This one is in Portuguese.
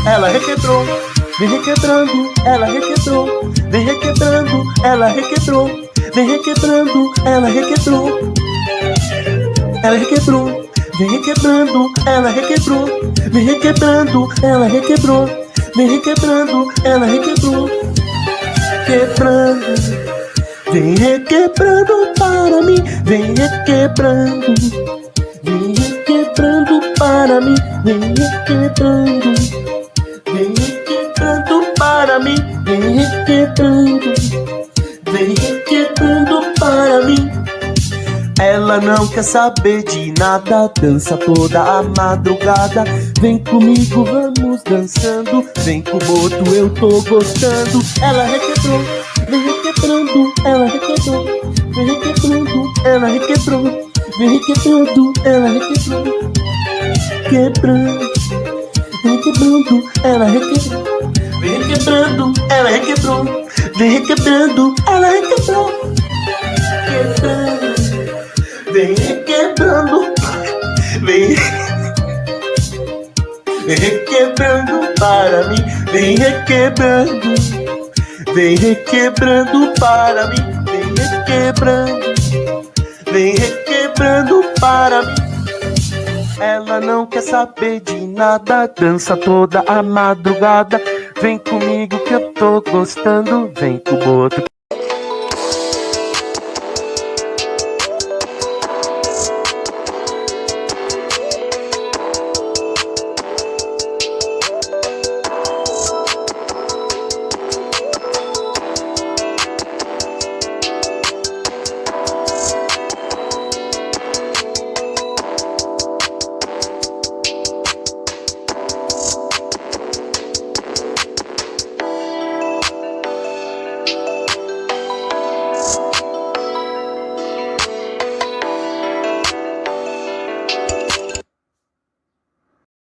ela requebrou. Vem requebrando, ela requebrou. Vem requebrando, ela requebrou. Vem requebrando, ela requebrou. Ela requebrou. Vem requebrando, ela requebrou. Vem requebrando, ela requebrou. Vem requebrando, ela requebrou. Quebrando. Vem requebrando para mim. Vem requebrando. Vem requebrando para mim. Vem requebrando. Vem requebrando para mim. Vem requebrando. Vem requebrando para mim. Ela não quer saber de nada, dança toda a madrugada. Vem comigo, vamos dançando. Vem com o boto, eu tô gostando. Ela requebrou, vem requebrando, ela requebrou. Vem requebrando, ela requebrou. Vem requebrando, ela requebrou. Quebrando, vem quebrando, ela requebrou. Vem requebrando, ela requebrou. Vem requebrando, ela requebrou. Quebrando. Vem requebrando, vem requebrando para mim, vem requebrando, vem requebrando para mim, vem requebrando para mim. Ela não quer saber de nada, dança toda a madrugada. Vem comigo que eu tô gostando, vem com o boto.